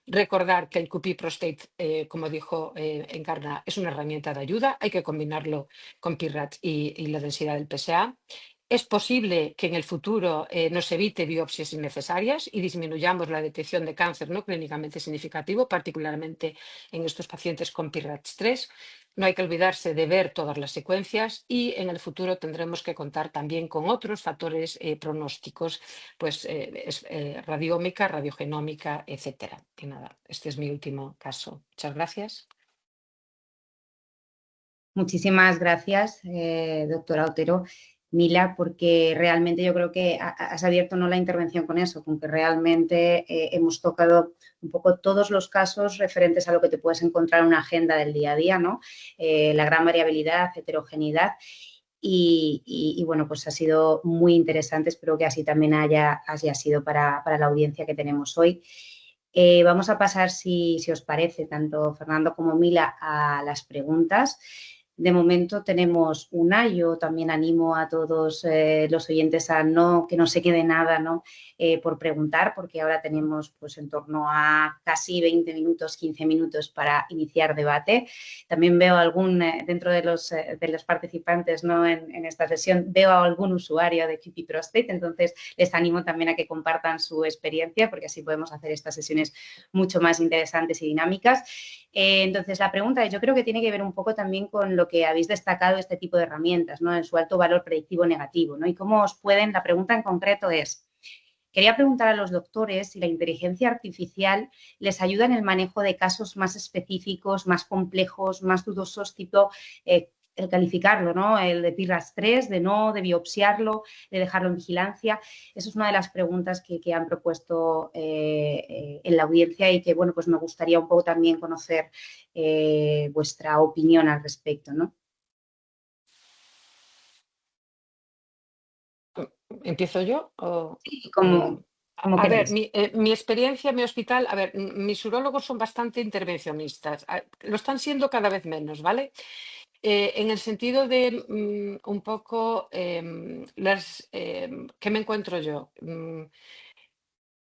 Recordar que el Cupi Prostate, como dijo Encarna, es una herramienta de ayuda. Hay que combinarlo con PIRADS y la densidad del PSA. Es posible que en el futuro nos evite biopsias innecesarias y disminuyamos la detección de cáncer no clínicamente significativo, particularmente en estos pacientes con PIRADS3. No hay que olvidarse de ver todas las secuencias y en el futuro tendremos que contar también con otros factores pronósticos, pues radiómica, radiogenómica, etcétera. Y nada, este es mi último caso. Muchas gracias. Muchísimas gracias, doctora Otero. Mila, porque realmente yo creo que has abierto ¿no? la intervención con eso, con que realmente hemos tocado un poco todos los casos referentes a lo que te puedes encontrar en una agenda del día a día, ¿no? La gran variabilidad, heterogeneidad. Y bueno, pues ha sido muy interesante. Espero que así también haya sido para la audiencia que tenemos hoy. Vamos a pasar, si os parece, tanto Fernando como Mila, a las preguntas. De momento tenemos una. Yo también animo a todos los oyentes a que no se quede nada, ¿no? Por preguntar, porque ahora tenemos pues en torno a casi 20 minutos, 15 minutos para iniciar debate. También veo dentro de los participantes, ¿no? en esta sesión, veo a algún usuario de Cupi Prostate, entonces les animo también a que compartan su experiencia, porque así podemos hacer estas sesiones mucho más interesantes y dinámicas. Entonces, la pregunta yo creo que tiene que ver un poco también con lo que habéis destacado este tipo de herramientas, ¿no? En su alto valor predictivo negativo, ¿no? Y cómo os pueden, la pregunta en concreto es, quería preguntar a los doctores si la inteligencia artificial les ayuda en el manejo de casos más específicos, más complejos, más dudosos, tipo el calificarlo, ¿no? El de PIRADS3, de biopsiarlo, de dejarlo en vigilancia. Eso es una de las preguntas que han propuesto en la audiencia y que, bueno, pues me gustaría un poco también conocer vuestra opinión al respecto, ¿no? ¿Empiezo yo? Sí, como A ver, queráis. mi experiencia en mi hospital, a ver, mis urólogos son bastante intervencionistas, lo están siendo cada vez menos, ¿vale? En el sentido de un poco ¿qué me encuentro yo?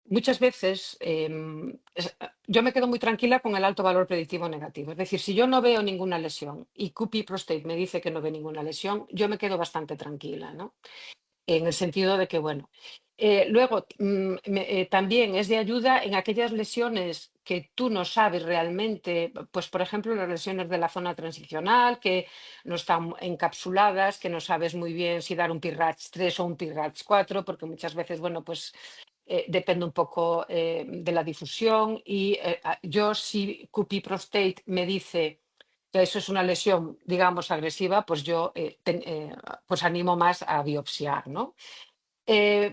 Muchas veces yo me quedo muy tranquila con el alto valor predictivo negativo. Es decir, si yo no veo ninguna lesión y Cupi Prostate me dice que no ve ninguna lesión, yo me quedo bastante tranquila, ¿no? En el sentido de que, bueno, luego también es de ayuda en aquellas lesiones que tú no sabes realmente, pues por ejemplo las lesiones de la zona transicional que no están encapsuladas, que no sabes muy bien si dar un PIRADS3 o un PIRADS4, porque muchas veces, bueno, pues depende un poco de la difusión y yo si Cupi Prostate me dice que eso es una lesión, digamos, agresiva, pues yo pues animo más a biopsiar, ¿no?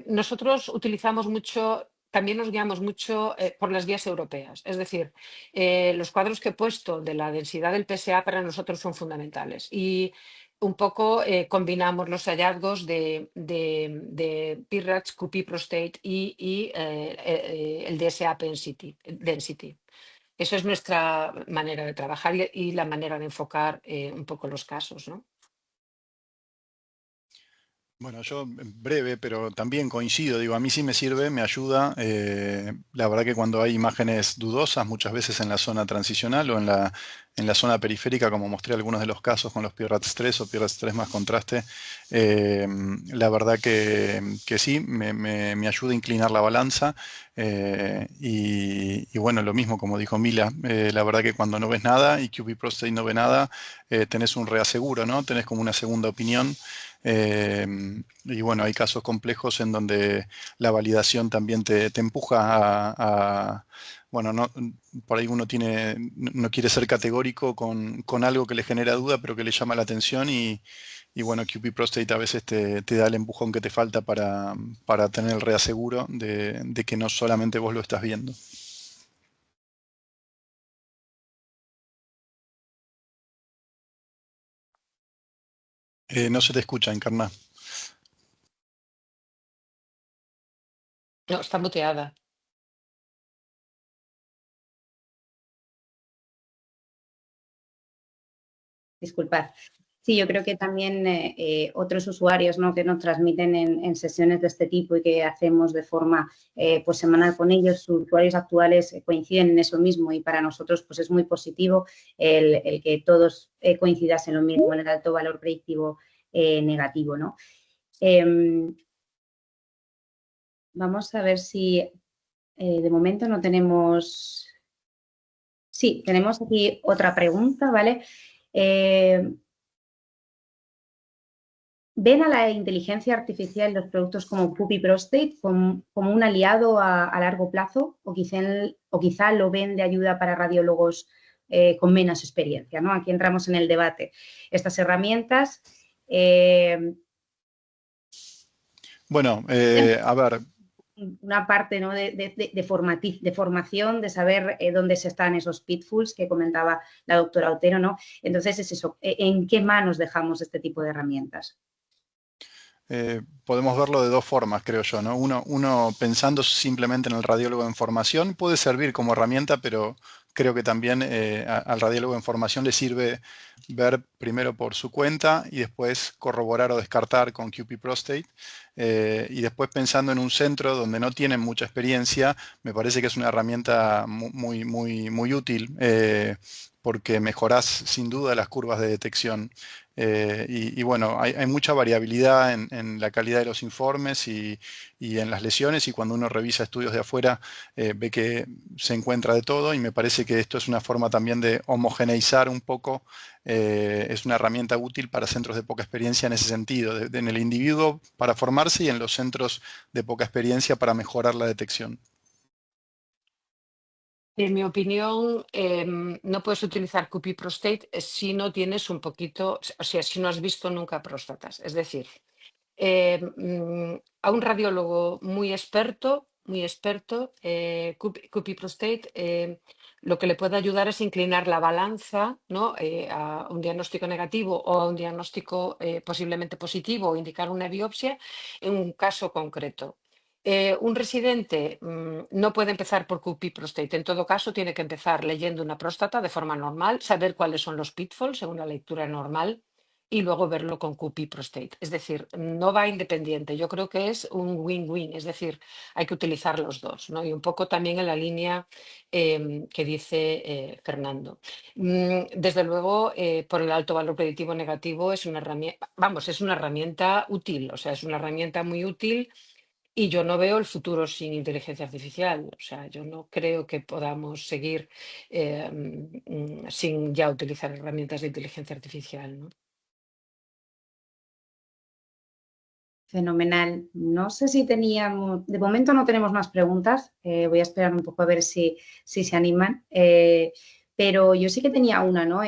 Nosotros utilizamos mucho, también nos guiamos mucho por las guías europeas, es decir, los cuadros que he puesto de la densidad del PSA para nosotros son fundamentales y un poco combinamos los hallazgos de PIRADS, QP Prostate y el DSA Density. Eso es nuestra manera de trabajar y la manera de enfocar un poco los casos, ¿no? Bueno, yo en breve, pero también coincido, digo, a mí sí me sirve, me ayuda. La verdad que cuando hay imágenes dudosas, muchas veces en la zona transicional o en la zona periférica, como mostré algunos de los casos con los PIRADS-3 o PIRADS-3 más contraste, la verdad que sí, me ayuda a inclinar la balanza. Y bueno, lo mismo como dijo Mila, la verdad que cuando no ves nada y QP Prostate no ve nada, tenés un reaseguro, ¿no? Tenés como una segunda opinión. Y bueno, hay casos complejos en donde la validación también te empuja bueno, no, por ahí uno no quiere ser categórico con algo que le genera duda, pero que le llama la atención y bueno, QP Prostate a veces te da el empujón que te falta para tener el reaseguro de que no solamente vos lo estás viendo. No se te escucha, Encarná. No, está muteada. Disculpad. Sí, yo creo que también otros usuarios, ¿no?, que nos transmiten en sesiones de este tipo y que hacemos de forma pues semanal con ellos, sus usuarios actuales coinciden en eso mismo y para nosotros pues es muy positivo el que todos coincidas en lo mismo, en el alto valor predictivo negativo, ¿no? Vamos a ver si de momento no tenemos... Sí, tenemos aquí otra pregunta, ¿vale? ¿Ven a la inteligencia artificial los productos como QP Prostate como un aliado a largo plazo o quizá lo ven de ayuda para radiólogos con menos experiencia, ¿no? Aquí entramos en el debate. Estas herramientas... Bueno, a ver... Una parte, ¿no?, de formación, de saber dónde se están esos pitfalls que comentaba la doctora Otero, ¿no? Entonces, es eso, ¿en qué manos dejamos este tipo de herramientas? Podemos verlo de dos formas, creo yo, ¿no? Uno pensando simplemente en el radiólogo en formación, puede servir como herramienta, pero creo que también al radiólogo en formación le sirve ver primero por su cuenta y después corroborar o descartar con QP Prostate. Y después pensando en un centro donde no tienen mucha experiencia, me parece que es una herramienta muy útil porque mejorás sin duda las curvas de detección. Y bueno, hay mucha variabilidad en la calidad de los informes y en las lesiones y cuando uno revisa estudios de afuera ve que se encuentra de todo y me parece que esto es una forma también de homogeneizar un poco, es una herramienta útil para centros de poca experiencia en ese sentido, en el individuo para formarse y en los centros de poca experiencia para mejorar la detección. En mi opinión, no puedes utilizar QP Prostate si no tienes un poquito, o sea, si no has visto nunca próstatas. Es decir, a un radiólogo muy experto, QP Prostate, lo que le puede ayudar es inclinar la balanza, ¿no?, a un diagnóstico negativo o a un diagnóstico posiblemente positivo o indicar una biopsia en un caso concreto. Un residente no puede empezar por QP Prostate. En todo caso, tiene que empezar leyendo una próstata de forma normal, saber cuáles son los pitfalls según la lectura normal y luego verlo con QP Prostate. Es decir, no va independiente. Yo creo que es un win-win, es decir, hay que utilizar los dos, ¿no? Y un poco también en la línea que dice Fernando. Desde luego, por el alto valor predictivo negativo es una herramienta, vamos, es una herramienta útil, o sea, es una herramienta muy útil. Y yo no veo el futuro sin inteligencia artificial. O sea, yo no creo que podamos seguir sin ya utilizar herramientas de inteligencia artificial, ¿no? Fenomenal. No sé si teníamos, de momento no tenemos más preguntas, voy a esperar un poco a ver si se animan, pero yo sí que tenía una, ¿no?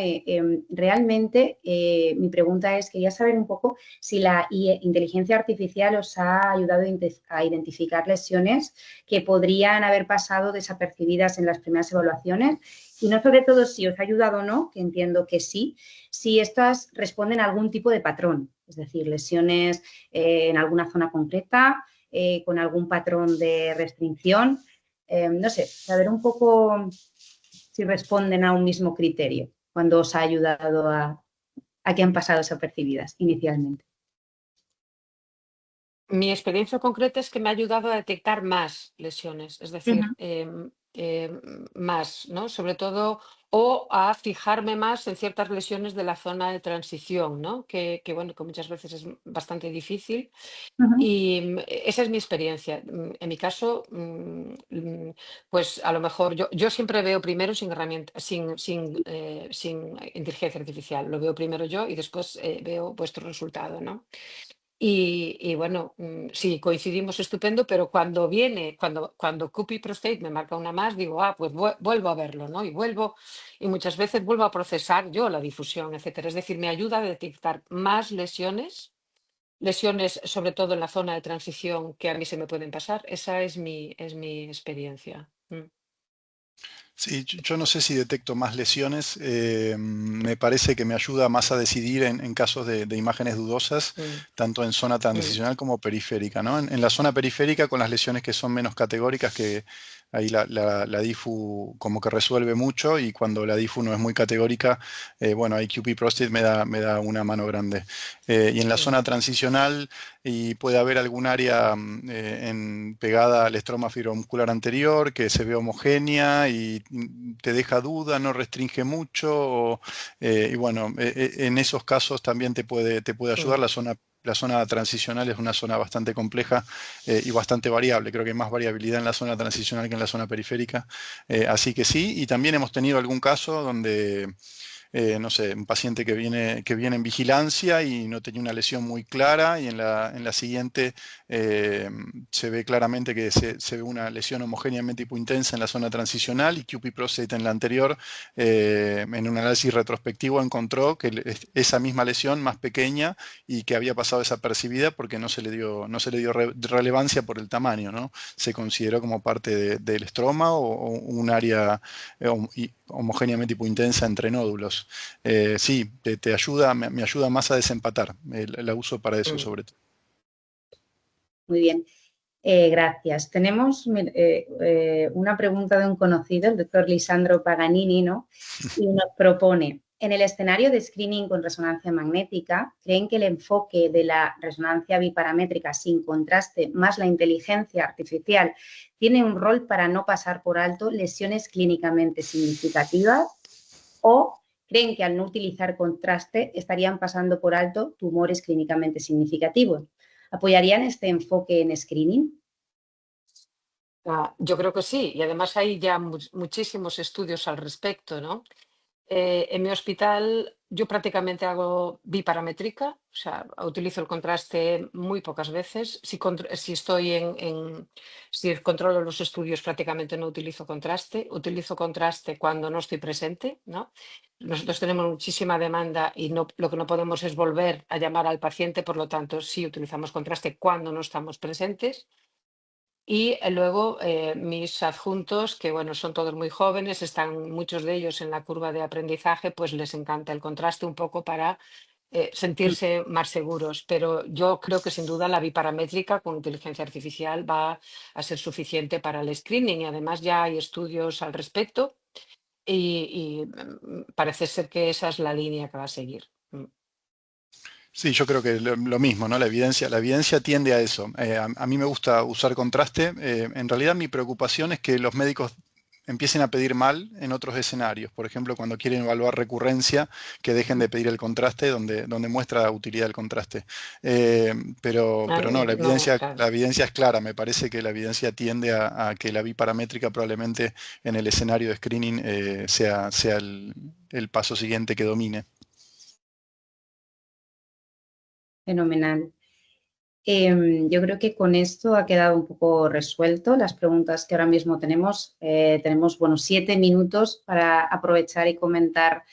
Realmente mi pregunta es, quería saber un poco si la inteligencia artificial os ha ayudado a identificar lesiones que podrían haber pasado desapercibidas en las primeras evaluaciones Y no sobre todo si os ha ayudado o no, que entiendo que sí, si estas responden a algún tipo de patrón, es decir, lesiones en alguna zona concreta, con algún patrón de restricción. No sé, saber un poco si responden a un mismo criterio cuando os ha ayudado a que han pasado desapercibidas inicialmente. Mi experiencia concreta es que me ha ayudado a detectar más lesiones, es decir, más, ¿no? Sobre todo, o a fijarme más en ciertas lesiones de la zona de transición, ¿no? Bueno, que muchas veces es bastante difícil. Y esa es mi experiencia. En mi caso, pues a lo mejor yo siempre veo primero sin herramienta, sin inteligencia artificial. Lo veo primero yo y después veo vuestro resultado, ¿no? Y bueno, sí, coincidimos estupendo, pero cuando Copy Prostate me marca una más, digo, pues vuelvo a verlo, ¿no? Y muchas veces vuelvo a procesar yo la difusión, etcétera. Es decir, me ayuda a detectar más lesiones sobre todo en la zona de transición que a mí se me pueden pasar. Esa es mi experiencia. Sí, yo no sé si detecto más lesiones. Me parece que me ayuda más a decidir en casos de imágenes dudosas, Mm, tanto en zona mm, transicional como periférica, ¿no? En la zona periférica, con las lesiones que son menos categóricas, que ahí la DIFU como que resuelve mucho, y cuando la DIFU no es muy categórica, bueno, ahí QP Prostate me da una mano grande. Y en la mm, zona transicional, y puede haber algún área pegada al estroma fibromuscular anterior que se ve homogénea y te deja duda, no restringe mucho, y bueno, en esos casos también te puede ayudar. mm. La zona transicional es una zona bastante compleja y bastante variable. Creo que hay más variabilidad en la zona transicional que en la zona periférica. Así que sí, y también hemos tenido algún caso donde no sé, un paciente que viene en vigilancia y no tenía una lesión muy clara, y en la siguiente se ve claramente que se ve una lesión homogéneamente hipointensa en la zona transicional, y QP Prostate en la anterior, en un análisis retrospectivo encontró que esa misma lesión más pequeña y que había pasado desapercibida porque no se le dio relevancia por el tamaño, ¿no? Se consideró como parte del estroma o un área homogéneamente hipointensa entre nódulos. Sí, te ayuda, me ayuda más a desempatar. La uso para eso Mm. sobre todo. Muy bien. Gracias. Tenemos una pregunta de un conocido, el doctor Lisandro Paganini, ¿no? Y nos propone, en el escenario de screening con resonancia magnética, ¿creen que el enfoque de la resonancia biparamétrica sin contraste más la inteligencia artificial tiene un rol para no pasar por alto lesiones clínicamente significativas? ¿O creen que al no utilizar contraste estarían pasando por alto tumores clínicamente significativos? ¿Apoyarían este enfoque en screening? Yo creo que sí, y además hay ya muchísimos estudios al respecto, ¿no? En mi hospital yo prácticamente hago biparamétrica, o sea, utilizo el contraste muy pocas veces. Si controlo los estudios, prácticamente no utilizo contraste. Utilizo contraste cuando no estoy presente, ¿no? Nosotros tenemos muchísima demanda y lo que no podemos es volver a llamar al paciente, por lo tanto, sí utilizamos contraste cuando no estamos presentes. Y luego mis adjuntos, que bueno, son todos muy jóvenes, están muchos de ellos en la curva de aprendizaje, pues les encanta el contraste un poco para sentirse más seguros. Pero yo creo que sin duda la biparamétrica con inteligencia artificial va a ser suficiente para el screening, y además ya hay estudios al respecto y parece ser que esa es la línea que va a seguir. Sí, yo creo que lo mismo, ¿no? La evidencia tiende a eso. A mí me gusta usar contraste. En realidad mi preocupación es que los médicos empiecen a pedir mal en otros escenarios. Por ejemplo, cuando quieren evaluar recurrencia, que dejen de pedir el contraste donde muestra utilidad el contraste. Pero no, No, claro. la evidencia es clara. Me parece que la evidencia tiende a que la biparamétrica probablemente en el escenario de screening sea el paso siguiente que domine. Fenomenal. Yo creo que con esto ha quedado un poco resuelto las preguntas que ahora mismo tenemos. Tenemos, bueno, 7 minutos para aprovechar y comentar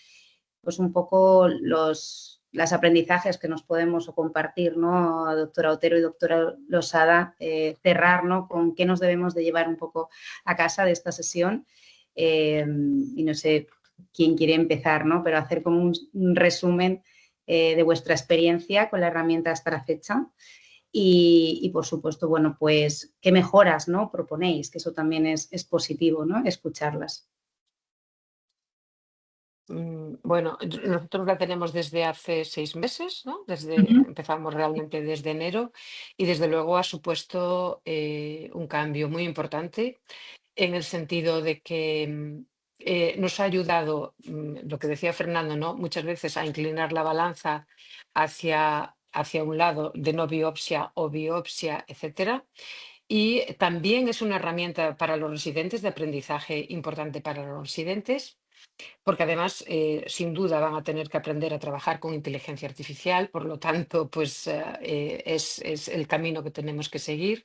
pues un poco los aprendizajes que nos podemos o compartir, ¿no? Doctora Otero y doctora Losada, cerrar, ¿no? Con qué nos debemos de llevar un poco a casa de esta sesión. y no sé quién quiere empezar, ¿no? Pero hacer como un resumen de vuestra experiencia con la herramienta hasta la fecha. Y por supuesto, bueno, pues qué mejoras, ¿no?, proponéis, que eso también es positivo, ¿no?, escucharlas. Bueno, nosotros la tenemos desde hace 6 meses, ¿no? Ujú. Empezamos realmente desde enero y desde luego ha supuesto un cambio muy importante en el sentido de que nos ha ayudado, lo que decía Fernando, ¿no? Muchas veces a inclinar la balanza hacia un lado de no biopsia o biopsia, etcétera. Y también es una herramienta para los residentes de aprendizaje importante para los residentes porque además, sin duda, van a tener que aprender a trabajar con inteligencia artificial, por lo tanto, pues es el camino que tenemos que seguir.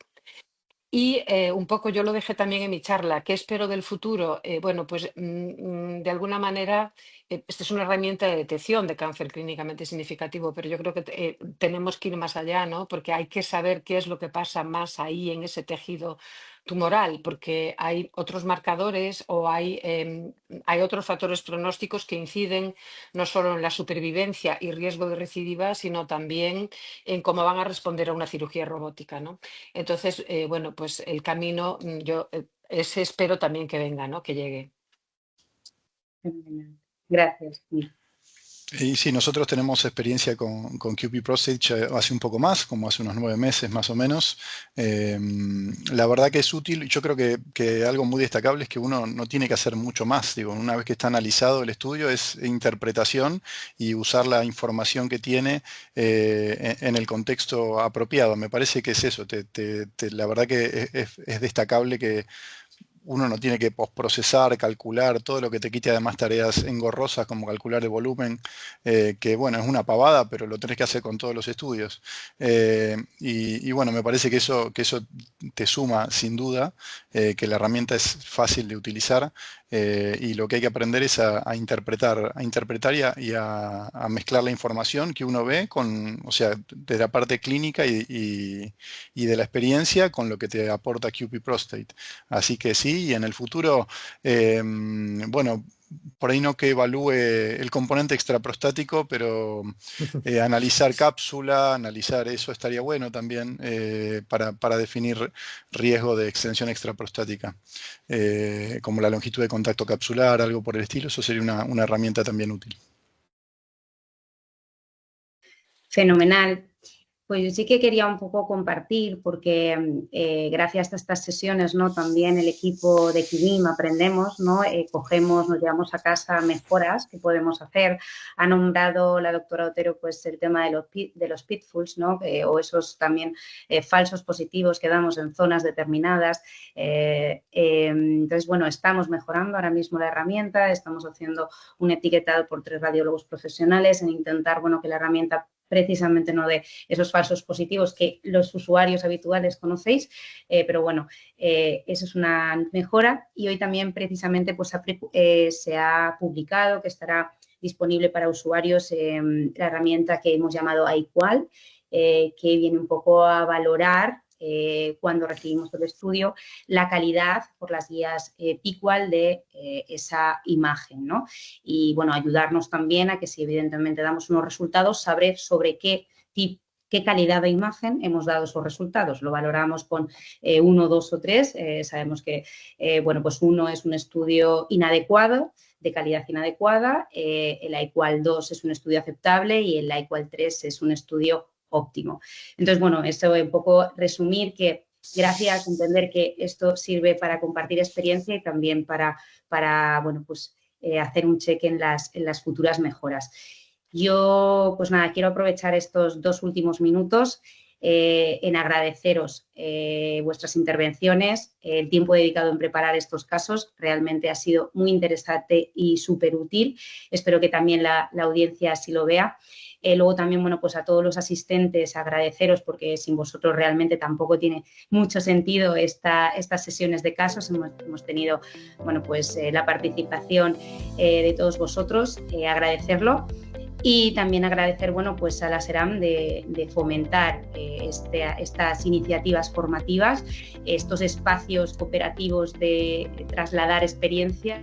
Y un poco yo lo dejé también en mi charla. ¿Qué espero del futuro? Bueno, pues de alguna manera, esta es una herramienta de detección de cáncer clínicamente significativo, pero yo creo que tenemos que ir más allá, ¿no? Porque hay que saber qué es lo que pasa más ahí en ese tejido tumoral, porque hay otros marcadores o hay otros factores pronósticos que inciden no solo en la supervivencia y riesgo de recidiva, sino también en cómo van a responder a una cirugía robótica, ¿no? Entonces, bueno, pues el camino, yo ese espero también que venga, ¿no? Que llegue. Fenomenal. Gracias. Y sí, nosotros tenemos experiencia con QP Prostate ya hace un poco más, como hace unos 9 meses más o menos. La verdad que es útil. Yo creo que algo muy destacable es que uno no tiene que hacer mucho más. Digo, una vez que está analizado el estudio es interpretación y usar la información que tiene en el contexto apropiado. Me parece que es eso. La verdad que es destacable que uno no tiene que postprocesar, calcular, todo lo que te quite además tareas engorrosas como calcular el volumen, que bueno, es una pavada, pero lo tenés que hacer con todos los estudios. Y bueno, me parece que eso te suma sin duda, que la herramienta es fácil de utilizar y lo que hay que aprender es a interpretar y a mezclar la información que uno ve o sea, de la parte clínica y de la experiencia con lo que te aporta QP Prostate. Así que sí, y en el futuro, bueno, por ahí no que evalúe el componente extraprostático, pero analizar cápsula, analizar eso estaría bueno también para definir riesgo de extensión extraprostática, como la longitud de contacto capsular, algo por el estilo. Eso sería una herramienta también útil. Fenomenal. Pues yo sí que quería un poco compartir, porque gracias a estas sesiones, ¿no?, también el equipo de QBIM aprendemos, ¿no?, cogemos, nos llevamos a casa mejoras que podemos hacer. Ha nombrado la doctora Otero pues el tema de los pitfalls, ¿no?, o esos también falsos positivos que damos en zonas determinadas. Entonces, bueno, estamos mejorando ahora mismo la herramienta, estamos haciendo un etiquetado por 3 radiólogos profesionales en intentar, bueno, que la herramienta precisamente no dé esos falsos positivos que los usuarios habituales conocéis, pero bueno, eso es una mejora. Y hoy también precisamente pues, se ha publicado que estará disponible para usuarios la herramienta que hemos llamado iQual, que viene un poco a valorar cuando recibimos el estudio, la calidad por las guías PIQUAL de esa imagen, ¿no? Y, bueno, ayudarnos también a que si evidentemente damos unos resultados, saber sobre qué calidad de imagen hemos dado esos resultados. Lo valoramos con 1, 2 o 3. Sabemos que, bueno, pues 1 es un estudio inadecuado, de calidad inadecuada, el iQual 2 es un estudio aceptable y el iQual 3 es un estudio óptimo. Entonces, bueno, eso un poco resumir que gracias a entender que esto sirve para compartir experiencia y también para bueno, pues hacer un check en las futuras mejoras. Yo, pues nada, quiero aprovechar estos 2 últimos minutos en agradeceros vuestras intervenciones, el tiempo dedicado en preparar estos casos. Realmente ha sido muy interesante y súper útil. Espero que también la audiencia así lo vea. Luego también, bueno, pues a todos los asistentes agradeceros porque sin vosotros realmente tampoco tiene mucho sentido estas sesiones de casos. Hemos tenido, bueno, pues la participación de todos vosotros, agradecerlo. Y también agradecer, bueno, pues a la SERAM de fomentar estas iniciativas formativas, estos espacios cooperativos de trasladar experiencia.